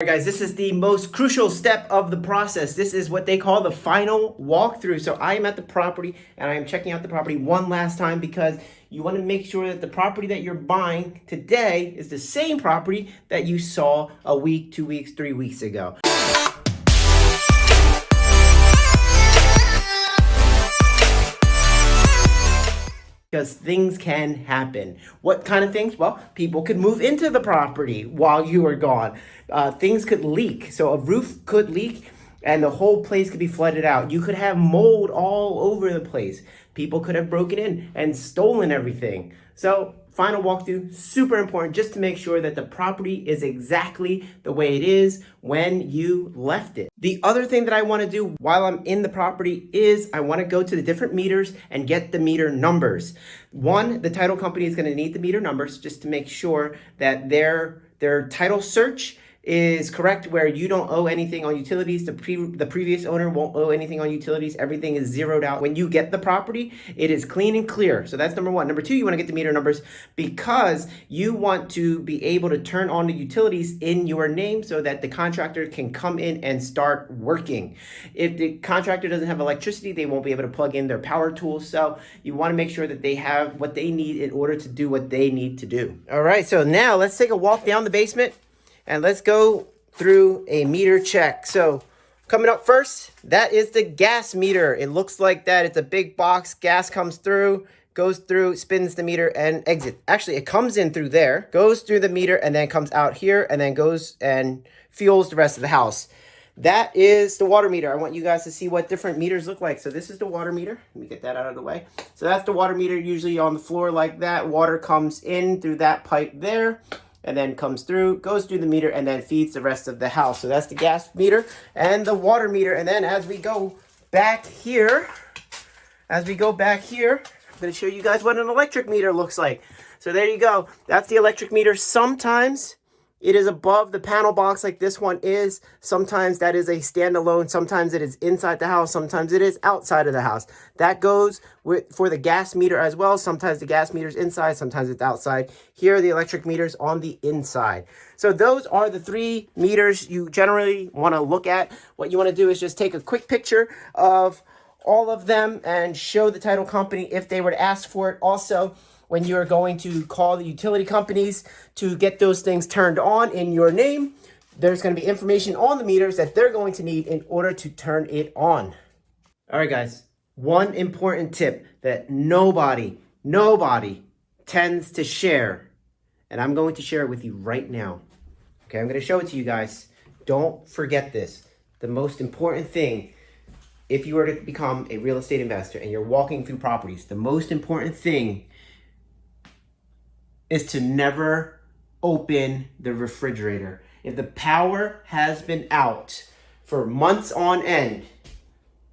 Alright guys, this is the most crucial step of the process. This is what they call the final walkthrough. So I am at the property and I am checking out the property one last time because you want to make sure that the property that you're buying today is the same property that you saw a week, 2 weeks, 3 weeks ago. Because things can happen. What kind of things? Well, people could move into the property while you are gone. Things could leak. So a roof could leak and the whole place could be flooded out. You could have mold all over the place. People could have broken in and stolen everything. So final walkthrough, super important just to make sure that the property is exactly the way it is when you left it. The other thing that I want to do while I'm in the property is I want to go to the different meters and get the meter numbers. One, the title company is going to need the meter numbers just to make sure that their title search is correct, where you don't owe anything on utilities. The previous owner won't owe anything on utilities. Everything is zeroed out. When you get the property, it is clean and clear. So that's number one. Number two, you want to get the meter numbers because you want to be able to turn on the utilities in your name so that the contractor can come in and start working. If the contractor doesn't have electricity, they won't be able to plug in their power tools. So you want to make sure that they have what they need in order to do what they need to do. All right, so now let's take a walk down the basement. And let's go through a meter check. So coming up first, that is the gas meter. It looks like that. It's a big box. Gas comes through, goes through, spins the meter and exits. Actually, it comes in through there, goes through the meter and then comes out here and then goes and fuels the rest of the house. That is the water meter. I want you guys to see what different meters look like. So this is the water meter. Let me get that out of the way. So that's the water meter, usually on the floor like that. Water comes in through that pipe there, and then comes through, goes through the meter, and then feeds the rest of the house. So that's the gas meter and the water meter. And then as we go back here, I'm going to show you guys what an electric meter looks like. So there you go. That's the electric meter. Sometimes it is above the panel box like this one is. Sometimes that is a standalone. Sometimes it is inside the house. Sometimes it is outside of the house. That goes for the gas meter as well. Sometimes the gas meter is inside. Sometimes it's outside. Here are the electric meters on the inside. So those are the three meters you generally want to look at. What you want to do is just take a quick picture of all of them and show the title company if they were to ask for it. Also, when you're going to call the utility companies to get those things turned on in your name, there's going to be information on the meters that they're going to need in order to turn it on. All right, guys, one important tip that nobody tends to share, and I'm going to share it with you right now. Okay, I'm going to show it to you guys. Don't forget this. The most important thing, if you were to become a real estate investor and you're walking through properties, the most important thing is to never open the refrigerator. If the power has been out for months on end,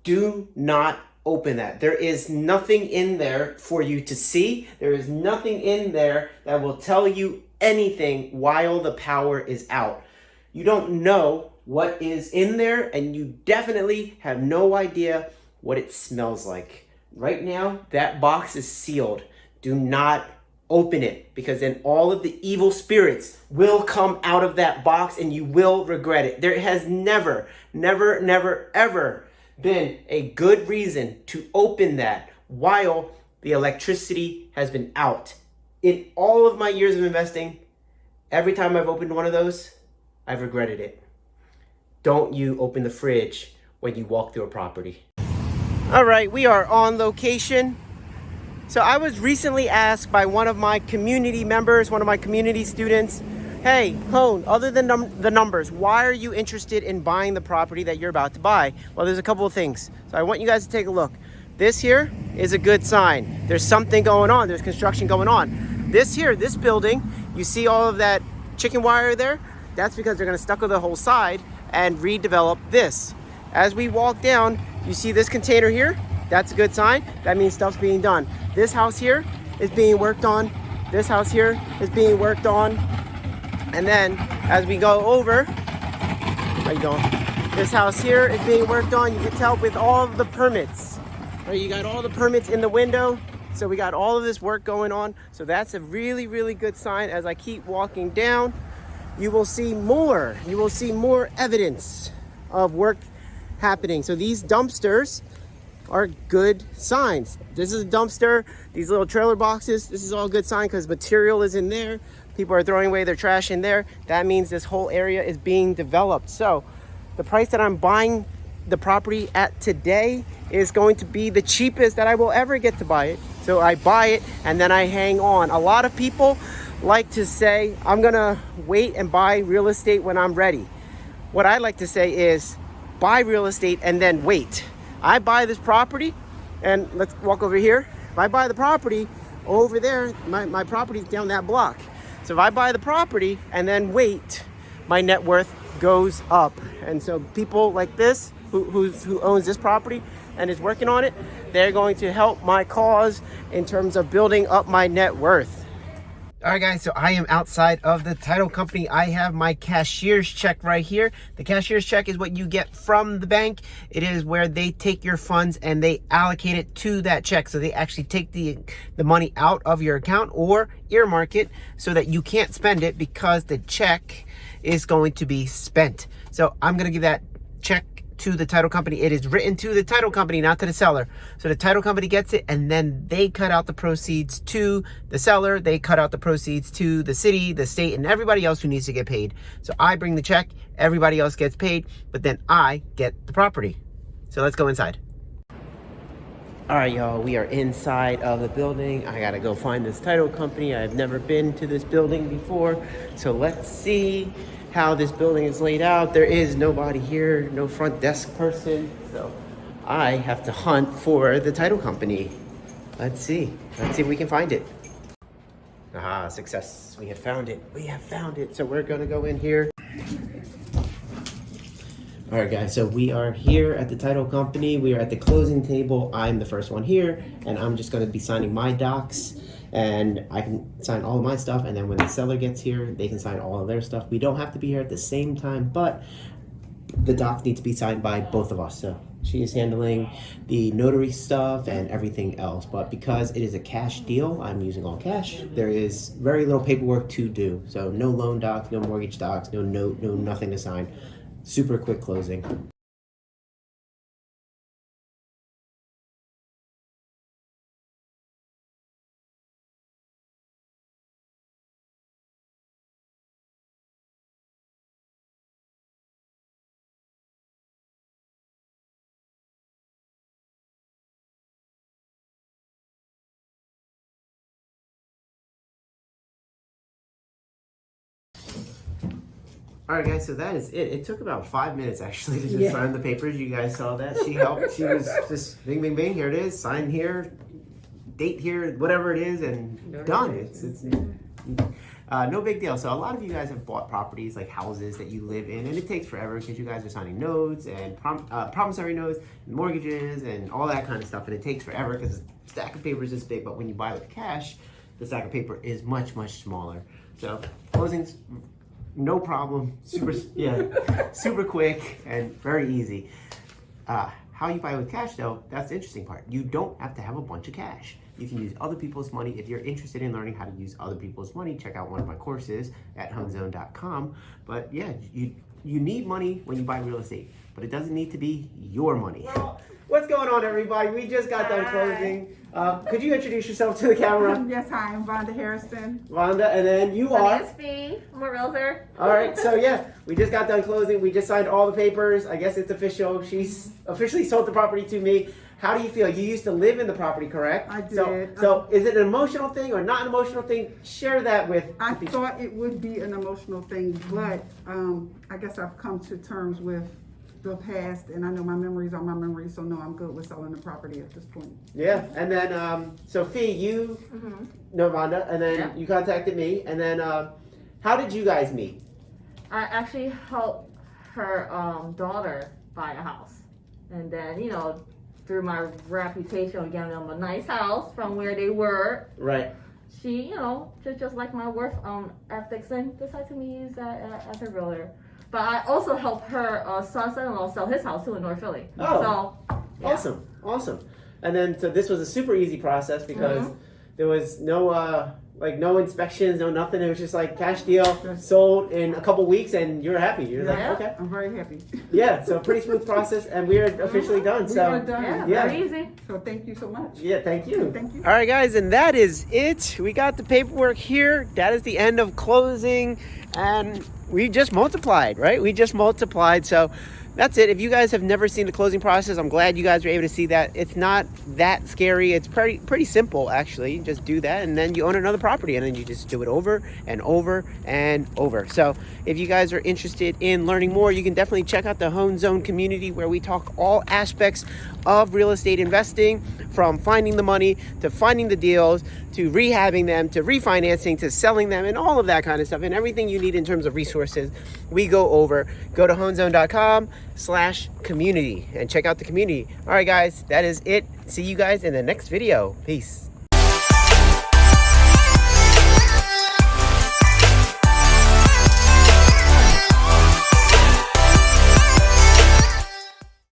do not open that. There is nothing in there for you to see. There is nothing in there that will tell you anything while the power is out. You don't know what is in there, and you definitely have no idea what it smells like. Right now, that box is sealed. Do not open it, because then all of the evil spirits will come out of that box and you will regret it. There has never, ever been a good reason to open that while the electricity has been out. In all of my years of investing, every time I've opened one of those, I've regretted it. Don't you open the fridge when you walk through a property. All right, we are on location. So I was recently asked by one of my community members, one of my community students, hey, Hoan, other than the numbers, why are you interested in buying the property that you're about to buy? Well, there's a couple of things. So I want you guys to take a look. This here is a good sign. There's something going on. There's construction going on. This here, this building, you see all of that chicken wire there? That's because they're going to stucco the whole side and redevelop this. As we walk down, you see this container here? That's a good sign. That means stuff's being done. This house here is being worked on. This house here is being worked on. And then as we go over, how you doing? This house here is being worked on. You can tell with all of the permits. Right, you got all the permits in the window. So we got all of this work going on. So that's a really good sign as I keep walking down. you will see more. You will see more evidence of work happening. So these dumpsters are good signs. This is a dumpster, these little trailer boxes, this is all good sign because material is in there. People are throwing away their trash in there. That means this whole area is being developed. So the price that I'm buying the property at today is going to be the cheapest that I will ever get to buy it. So I buy it and then I hang on. A lot of people like to say, I'm gonna wait and buy real estate when I'm ready. What I like to say is buy real estate and then wait. I buy this property, and let's walk over here. If I buy the property over there, my property's down that block. So if I buy the property and then wait, my net worth goes up. And so people like this, who owns this property and is working on it, they're going to help my cause in terms of building up my net worth. All right, guys, so I am outside of the title company. I have my cashier's check right here. The cashier's check is what you get from the bank. It is where they take your funds and they allocate it to that check. So they actually take the money out of your account or earmark it so that you can't spend it because the check is going to be spent. So I'm going to give that check to the title company. It is written to the title company, not to the seller. So the title company gets it and then they cut out the proceeds to the seller. They cut out the proceeds to the city, the state, and everybody else who needs to get paid. So I bring the check, everybody else gets paid, but then I get the property. So let's go inside. All right, y'all, we are inside of the building. I gotta go find this title company. I've never been to this building before. So let's see how this building is laid out. There is nobody here, no front desk person. So I have to hunt for the title company. Let's see if we can find it. Aha, success, we have found it. We have found it. So we're gonna go in here. All right, guys, so we are here at the title company. We are at the closing table. I'm the first one here, and I'm just gonna be signing my docs, and I can sign all of my stuff, and then when the seller gets here, they can sign all of their stuff. We don't have to be here at the same time, but the docs need to be signed by both of us. So she is handling the notary stuff and everything else, but because it is a cash deal, I'm using all cash. There is very little paperwork to do. So no loan docs, no mortgage docs, no note, no nothing to sign. Super quick closing. All right, guys, so that is it. It took about 5 minutes, actually, to just sign the papers. You guys saw that. She helped. She was just bing, bing, bing. Here it is. Sign here. Date here. Whatever it is. And done. It's no big deal. So a lot of you guys have bought properties, like houses that you live in. And it takes forever because you guys are signing notes and promissory notes, and mortgages, and all that kind of stuff. And it takes forever because the stack of paper is this big. But when you buy with cash, the stack of paper is much, much smaller. So closings, no problem, super quick and very easy. How you buy with cash though, that's the interesting part. You don't have to have a bunch of cash. You can use other people's money. If you're interested in learning how to use other people's money, check out one of my courses at hoanzone.com. But yeah, you need money when you buy real estate, but it doesn't need to be your money. Well, what's going on, everybody? We just got done closing. Could you introduce yourself to the camera? Yes, hi, I'm Vonda Harrison. Vonda, and then you are? My name's Fee. I'm a realtor. All right, so yeah, we just got done closing. We just signed all the papers. I guess it's official. She's officially sold the property to me. How do you feel? You used to live in the property, correct? I did. So is it an emotional thing or not an emotional thing? Share that with I people. thought it would be an emotional thing, but I guess I've come to terms with the past, and I know my memories are my memories, so no, I'm good with selling the property at this point. Yeah, and then so Fee, you know Vonda, and then you contacted me, and then how did you guys meet? I actually helped her daughter buy a house, and then through my reputation of getting them a nice house from where they were, Right. she just like my work ethics and decided to use that as a realtor. But I also helped her son-in-law sell his house too in North Philly. Oh, so yeah. Awesome. And then so this was a super easy process because there was no Like no inspections, no nothing. It was just like cash deal, sold in a couple weeks, and you're happy. You're Yeah. like, okay. I'm very happy. Yeah, so pretty smooth process, and we are officially done. We So are done. Yeah, Yeah. very easy. So thank you so much. yeah, thank you. Thank you. All right, guys, and that is it. We got the paperwork here. That is the end of closing, and we just multiplied, right? We just multiplied. So that's it. If you guys have never seen the closing process, I'm glad you guys were able to see that. It's not that scary. It's pretty simple, actually. You just do that, and then you own another property, and then you just do it over and over and over. So if you guys are interested in learning more, you can definitely check out the Hoan Zone community, where we talk all aspects of real estate investing, from finding the money to finding the deals to rehabbing them to refinancing to selling them and all of that kind of stuff, and everything you need in terms of resources we go over. Go to hoanzone.com/community and check out the community. All right, guys, that is it. See you guys in the next video. Peace.